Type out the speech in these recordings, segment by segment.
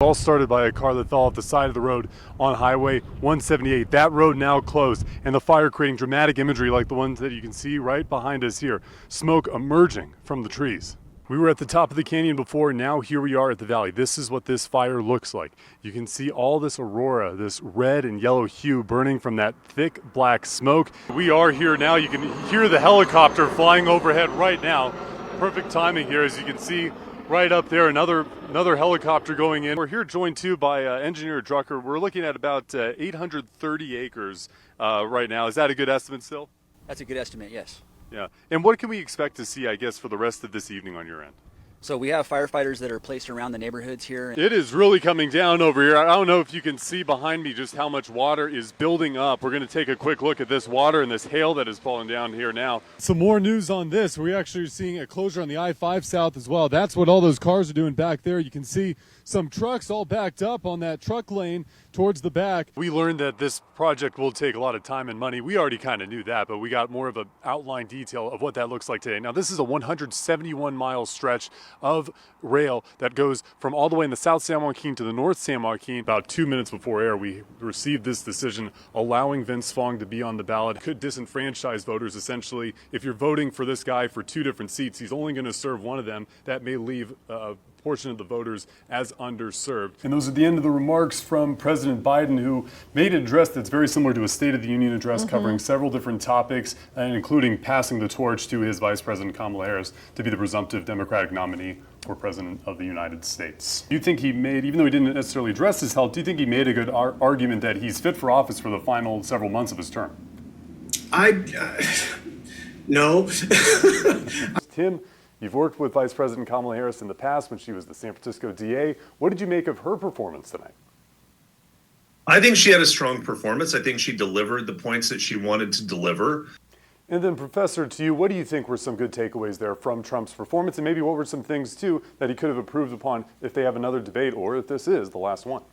All started by a car that fell off the side of the road on Highway 178. That road now closed, and the fire creating dramatic imagery like the ones that you can see right behind us here. Smoke emerging from the trees. We were at the top of the canyon before, now here we are at the valley. This is what this fire looks like. You can see all this aurora, this red and yellow hue burning from that thick black smoke. We are here now. You can hear the helicopter flying overhead right now. Perfect timing here, as you can see. Right up there, another helicopter going in. We're here joined too by Engineer Drucker. We're looking at about 830 acres right now. Is that a good estimate still? That's a good estimate, yes. Yeah. And what can we expect to see, I guess, for the rest of this evening on your end? So we have firefighters that are placed around the neighborhoods here. It is really coming down over here. I don't know if you can see behind me just how much water is building up. We're going to take a quick look at this water and this hail that is falling down here now. Some more news on this. We're actually seeing a closure on the I-5 South as well. That's what all those cars are doing back there. You can see some trucks all backed up on that truck lane towards the back. We learned that this project will take a lot of time and money. We already kind of knew that, but we got more of an outline detail of what that looks like today. Now, this is a 171-mile stretch of rail that goes from all the way in the South San Joaquin to the North San Joaquin. About 2 minutes before air, we received this decision allowing Vince Fong to be on the ballot. It could disenfranchise voters, essentially. If you're voting for this guy for 2 different seats, he's only going to serve one of them. That may leave portion of the voters as underserved. And those are the end of the remarks from President Biden, who made an address that's very similar to a State of the Union address covering several different topics, and including passing the torch to his Vice President Kamala Harris to be the presumptive Democratic nominee for President of the United States. Do you think he made, even though he didn't necessarily address his health, do you think he made a good argument that he's fit for office for the final several months of his term? No. Tim, you've worked with Vice President Kamala Harris in the past when she was the San Francisco DA. What did you make of her performance tonight? I think she had a strong performance. I think she delivered the points that she wanted to deliver. And then, Professor, to you, what do you think were some good takeaways there from Trump's performance? And maybe what were some things, too, that he could have improved upon if they have another debate or if this is the last one?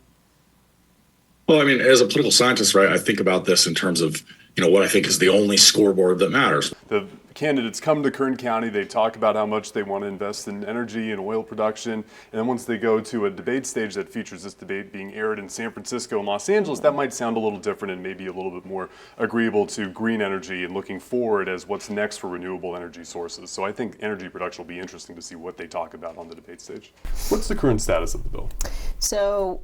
Well, I mean, as a political scientist, right, I think about this in terms of, what I think is the only scoreboard that matters. The candidates come to Kern County, they talk about how much they want to invest in energy and oil production, and then once they go to a debate stage that features this debate being aired in San Francisco and Los Angeles, that might sound a little different and maybe a little bit more agreeable to green energy and looking forward as what's next for renewable energy sources. So I think energy production will be interesting to see what they talk about on the debate stage. What's the current status of the bill? So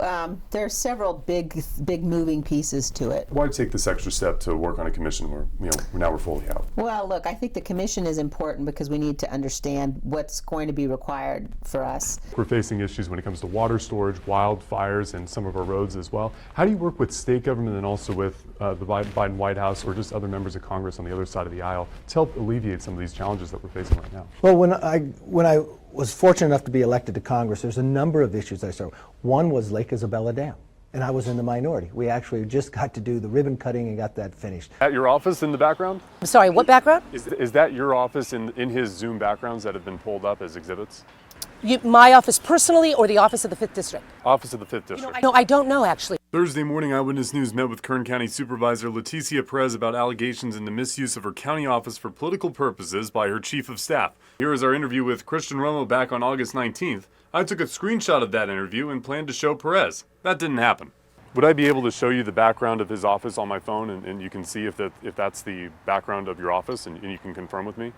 there are several big moving pieces to it. Why take this extra step to work on a commission where now we're fully out? Well, look, I think the commission is important because we need to understand what's going to be required for us. We're facing issues when it comes to water storage, wildfires, and some of our roads as well. How do you work with state government and also with the Biden White House or just other members of Congress on the other side of the aisle to help alleviate some of these challenges that we're facing right now? Well, when I was fortunate enough to be elected to Congress, there's a number of issues I saw. One was Lake Isabella Dam, and I was in the minority. We actually just got to do the ribbon cutting and got that finished. At your office in the background? I'm sorry, what background? Is that your office in his Zoom backgrounds that have been pulled up as exhibits? My office personally or the office of the 5th District? Office of the 5th District. No, I don't know, actually. Thursday morning, Eyewitness News met with Kern County Supervisor Leticia Perez about allegations into misuse of her county office for political purposes by her chief of staff. Here is our interview with Christian Romo back on August 19th. I took a screenshot of that interview and planned to show Perez. That didn't happen. Would I be able to show you the background of his office on my phone and you can see if that's the background of your office and you can confirm with me?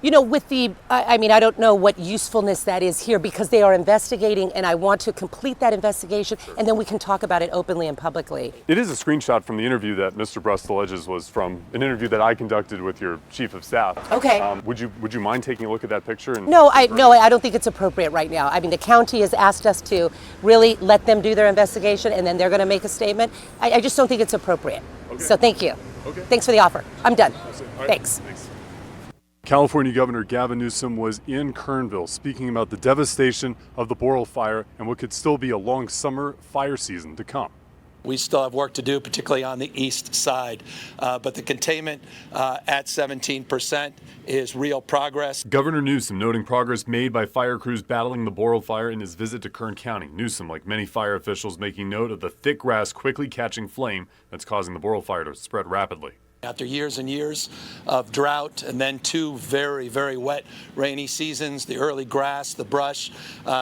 With I don't know what usefulness that is here because they are investigating and I want to complete that investigation and then we can talk about it openly and publicly. It is a screenshot from the interview that Mr. Brust alleges was from an interview that I conducted with your chief of staff. Okay. Would you mind taking a look at that picture? No, I don't think it's appropriate right now. I mean, the county has asked us to really let them do their investigation and then they're going to make a statement. I just don't think it's appropriate. Okay. So thank you. Okay. Thanks for the offer. I'm done. Right. Thanks. California Governor Gavin Newsom was in Kernville speaking about the devastation of the Boreal fire and what could still be a long summer fire season to come. We still have work to do, particularly on the east side, but the containment at 17% is real progress. Governor Newsom noting progress made by fire crews battling the Boreal fire in his visit to Kern County. Newsom, like many fire officials, making note of the thick grass quickly catching flame that's causing the Boreal fire to spread rapidly. After years and years of drought and then 2 very, very wet, rainy seasons, the early grass, the brush,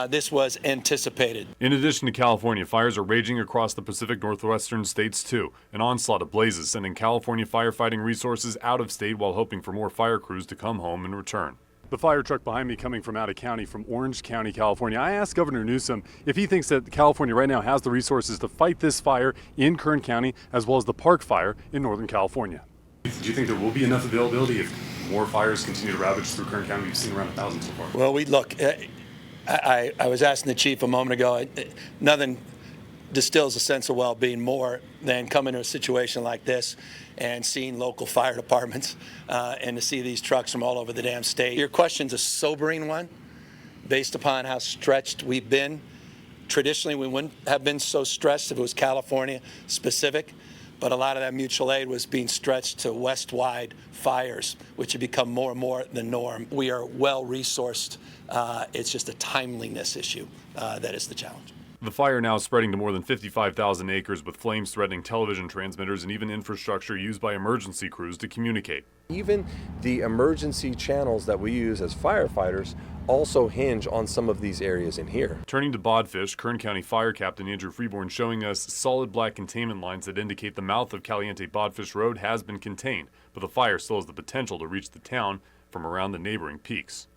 this was anticipated. In addition to California, fires are raging across the Pacific Northwestern states too. An onslaught of blazes sending California firefighting resources out of state while hoping for more fire crews to come home and return. The fire truck behind me coming from out of county, from Orange County, California. I asked Governor Newsom if he thinks that California right now has the resources to fight this fire in Kern County as well as the Park Fire in Northern California. Do you think there will be enough availability if more fires continue to ravage through Kern County? We've seen around 1,000 so far. Well, I was asking the chief a moment ago, nothing distills a sense of well-being more than coming to a situation like this and seeing local fire departments and to see these trucks from all over the damn state. Your question's a sobering one based upon how stretched we've been. Traditionally, we wouldn't have been so stretched if it was California specific, but a lot of that mutual aid was being stretched to west-wide fires, which have become more and more the norm. We are well-resourced. It's just a timeliness issue that is the challenge. The fire now spreading to more than 55,000 acres with flames threatening television transmitters and even infrastructure used by emergency crews to communicate. Even the emergency channels that we use as firefighters also hinge on some of these areas in here. Turning to Bodfish, Kern County Fire Captain Andrew Freeborn showing us solid black containment lines that indicate the mouth of Caliente Bodfish Road has been contained, but the fire still has the potential to reach the town from around the neighboring peaks.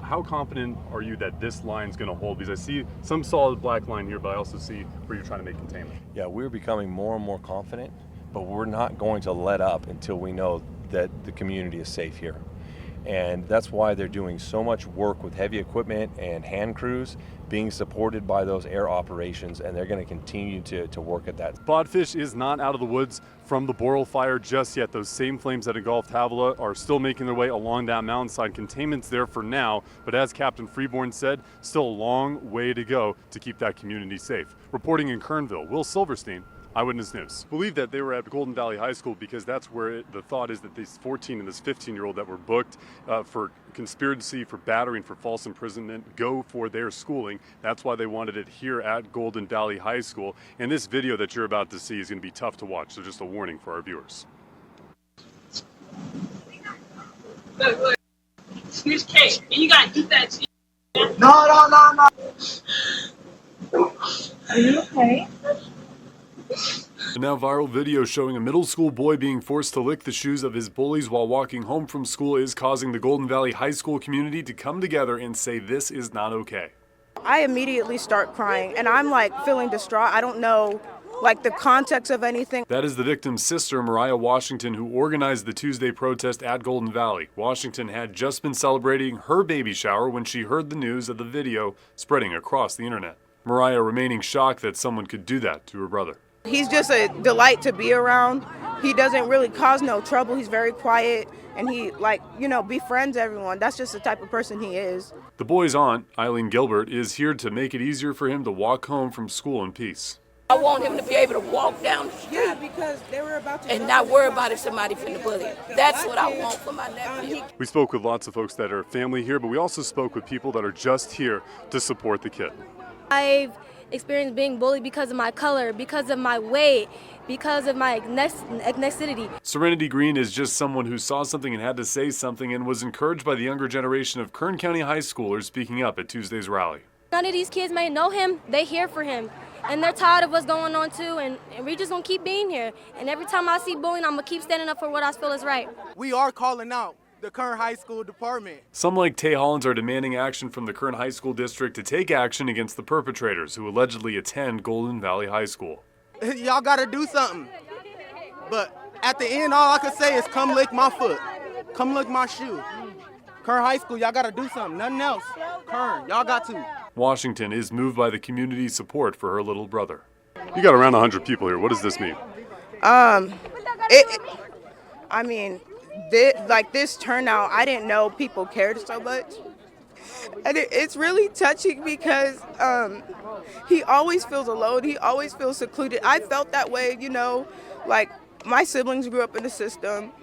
How confident are you that this line's going to hold? Because I see some solid black line here, but I also see where you're trying to make containment. Yeah, we're becoming more and more confident, but we're not going to let up until we know that the community is safe here. And that's why they're doing so much work with heavy equipment and hand crews, being supported by those air operations, and they're going to continue to work at that. Bodfish is not out of the woods from the Boral fire just yet. Those same flames that engulfed Havilah are still making their way along that mountainside. Containment's there for now, but as Captain Freeborn said, still a long way to go to keep that community safe. Reporting in Kernville, Will Silverstein, Eyewitness News. Believe that they were at Golden Valley High School because that's where the thought is that these 14 and this 15-year-old that were booked for conspiracy, for battery, and for false imprisonment go for their schooling. That's why they wanted it here at Golden Valley High School. And this video that you're about to see is going to be tough to watch, so just a warning for our viewers. Look. Here's Kate, and you gotta eat that cheese. No. Are you okay? A now viral video showing a middle school boy being forced to lick the shoes of his bullies while walking home from school is causing the Golden Valley High School community to come together and say this is not okay. I immediately start crying and I'm like feeling distraught. I don't know like the context of anything. That is the victim's sister, Mariah Washington, who organized the Tuesday protest at Golden Valley. Washington had just been celebrating her baby shower when she heard the news of the video spreading across the internet. Mariah remaining shocked that someone could do that to her brother. He's just a delight to be around. He doesn't really cause no trouble. He's very quiet and he befriends everyone. That's just the type of person he is. The boy's aunt, Eileen Gilbert, is here to make it easier for him to walk home from school in peace. I want him to be able to walk down the street. Yeah, because they were about to and not worry about if somebody finna bully him. That's what I want for my nephew. We spoke with lots of folks that are family here, but we also spoke with people that are just here to support the kid. I've experienced being bullied because of my color, because of my weight, because of my ethnicity. Serenity Green is just someone who saw something and had to say something and was encouraged by the younger generation of Kern County high schoolers speaking up at Tuesday's rally. None of these kids may know him, they here for him. And they're tired of what's going on too, and we just gonna keep being here. And every time I see bullying, I'm gonna keep standing up for what I feel is right. We are calling out the Kern High School Department. Some like Tay Hollins are demanding action from the Kern High School District to take action against the perpetrators who allegedly attend Golden Valley High School. Y'all gotta do something. But at the end, all I can say is come lick my foot. Come lick my shoe. Kern High School, y'all gotta do something. Nothing else. Kern, y'all got to. Washington is moved by the community's support for her little brother. You got around 100 people here. What does this mean? This turnout, I didn't know people cared so much. And it's really touching because he always feels alone. He always feels secluded. I felt that way, like my siblings grew up in the system.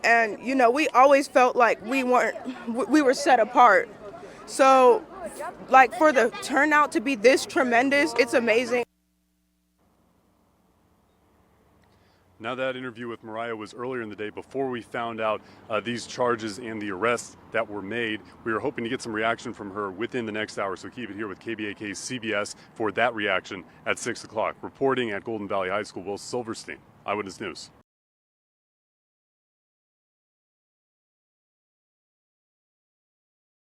And, we always felt like we were set apart. So, for the turnout to be this tremendous, it's amazing. Now, that interview with Mariah was earlier in the day before we found out these charges and the arrests that were made. We were hoping to get some reaction from her within the next hour, so keep it here with KBAK CBS for that reaction at 6 o'clock. Reporting at Golden Valley High School, Will Silverstein, Eyewitness News.